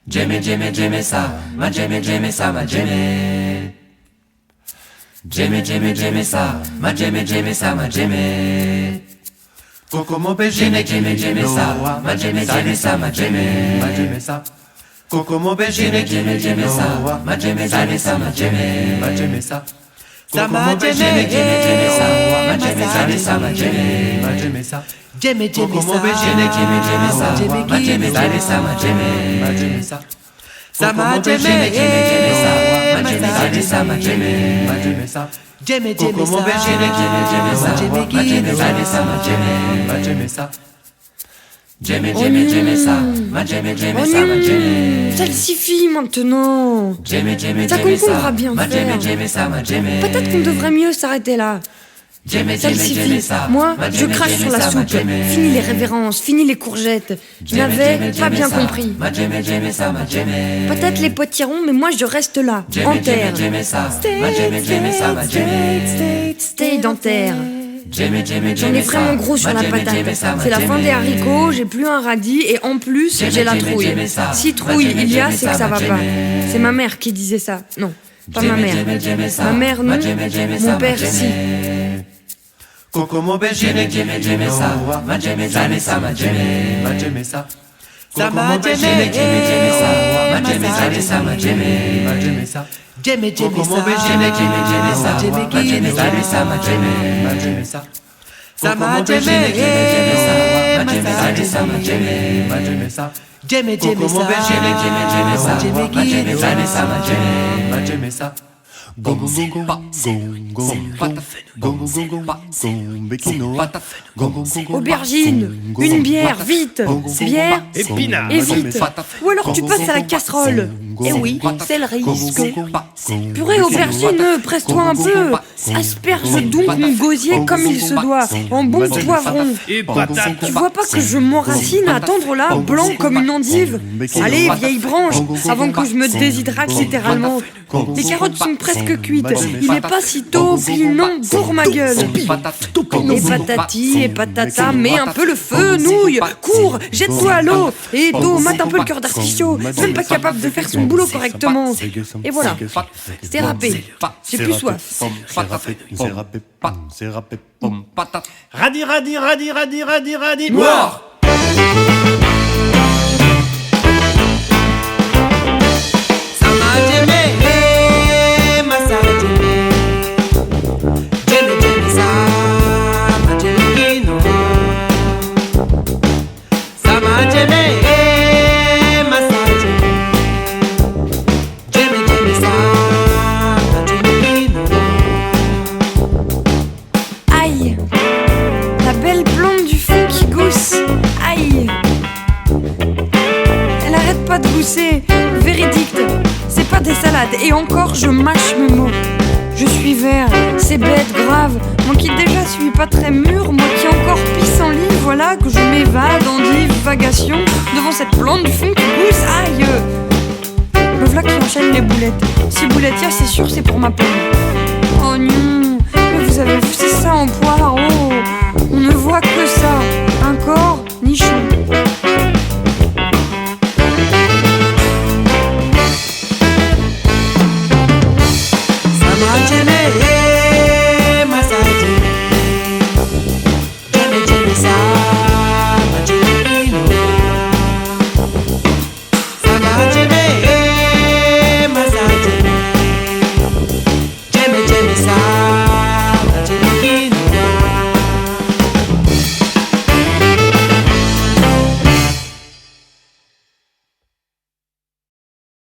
Jimmy, Jimmy, Jimmy sa, ma Jimmy, Jimmy sa, ma Jimmy. Jimmy, Jimmy, Jimmy sa, ma Jimmy, Jimmy sa, ma Jimmy. Coco mon bébé, Jimmy, Jimmy, Jimmy sa, ma Jimmy, Jimmy sa, ma Jimmy. ma Jimmy sa. Coco mon bébé, Jimmy, Jimmy, Jimmy sa, ma Jimmy, Jimmy sa, ma Jimmy. ma Jimmy sa. Ça m'a Jimmy, Jimmy, Jimmy sa, ma Jimmy, Jimmy sa, ma Jimmy. ma Jimmy sa. Jimmy, Jimmy, Coco mon ça. bébé, Jimmy, Jimmy, Jimmy sa, ma Jimmy, Jimmy sa, ma Jimmy. ma Jimmy sa. Ça m'a Jimmy, Jimmy, Jimmy sa, ma Jimmy, Jimmy sa, ma Jimmy. ma Jimmy sa. Jimmy, Coco Jimmy, mon ça. bébé, Jimmy, Jimmy, Jimmy sa, ma Jimmy, Jimmy sa, ma Jimmy. ma Jimmy sa. Jimmy, Jimmy, Jimmy sa, ma Jimmy, Jimmy sa, ma Jimmy. Ça le suffit maintenant. Jimmy, Jimmy, Ça Jimmy qu'on pourra sa, bien ma faire. Jimmy, Jimmy sa, ma Jimmy. Peut-être qu'on devrait mieux s'arrêter là. Jimmy, Ça le Jimmy, Jimmy suffit. sa, Moi, ma je Jimmy, crache Jimmy sur la sa, ma soupe. Jimmy. Fini les révérences, fini les courgettes. Je Jimmy, n'avais Jimmy, pas Jimmy bien sa, compris. ma Jimmy, Jimmy sa, ma Jimmy. Peut-être les potirons, mais moi je reste là, en Jimmy, terre. Jimmy, Jimmy sa, ma Jimmy, Jimmy sa, ma Jimmy. Stay dans terre. Jimmy, Jimmy, J'en Jimmy ai vraiment sa, gros sur ma la Jimmy, patate. Jimmy sa, ma C'est la fin Jimmy. des haricots, j'ai plus un radis et en plus Jimmy, j'ai la Jimmy, trouille. Jimmy sa, Si ma trouille Jimmy, il y a, Jimmy c'est que sa, ça ma va pas. Jimmy. C'est ma mère qui disait ça. Non, pas ma Jimmy, mère. Jimmy, Jimmy sa, Ma mère ma non, Jimmy, Jimmy sa, mon ma père Jimmy. si. Coco mon bébé, Jimmy, Jimmy, Jimmy sa, ma Jimmy, Jimmy sa, ma Jimmy. ma Jimmy sa. Ça Coco m'a mon bébé, Jimmy, Jimmy, Jimmy sa, ma Jimmy, Jimmy sa, ma Jimmy. ma Jimmy sa. Jimmy, Jimmy, Coco mon ça. bébé, Jimmy, Jimmy, Jimmy sa, Jimmy, ma Jimmy, Jimmy sa, ma Jimmy. ma Jimmy sa. Ça Coco m'a mon bébé, Jimmy, Jimmy sa, ma ma Jimmy, ça. Jimmy sa, ma Jimmy. ma Jimmy sa. Jimmy, Jimmy, Coco mon ça. bébé, Jimmy, Jimmy, Jimmy sa, Jimmy, ma Jimmy, Jimmy sa, ma Jimmy. ma Jimmy sa. Aubergine, une bière, vite. Bière Épinard. et vite. Ou alors tu passes à la casserole. Eh oui, c'est le risque. Purée, aubergine, presse-toi un peu. Asperge donc mon gosier comme il se doit, en bon poivron. Et patate. Tu vois pas que je m'enracine à attendre là, blanc comme une endive? Allez, vieille branche, avant que je me déshydrate littéralement. Les carottes sont presque cuites. Il est pas si tôt, puis non, pour ma gueule. Et patati et patata, mets un peu le feu, nouille, cours, jette-toi à l'eau. Et Do, mate un peu le cœur d'artichaut, même pas capable de faire son boulot correctement. Et voilà, c'est râpé. J'ai plus soif. Radi, radi, radi, radi, radi, radi. Noir. Ça m'a Jimmy, ma ça Jimmy. Jimmy, Jimmy, ça. Ma Jimmy, non. Ça m'a Jimmy, ma ça Jimmy. Jimmy, Jimmy, ça. Ma Jimmy, non. Aïe, la belle blonde du fond qui gousse. Aïe, elle arrête pas de gousser. Véridique, c'est pas des salades. Et encore, je mâche mes mots. Je suis vert, c'est bête, grave. Moi qui déjà suis pas très mûr, moi qui encore pisse en lit, voilà que je m'évade en divagation devant cette plante du fond qui gousse. Aïe, le v'là qui enchaîne les boulettes. Si boulettes y a, c'est sûr, c'est pour ma peine. Oh non, mais vous avez vu, c'est ça en poire. Oh, on ne voit que ça, un corps nichon.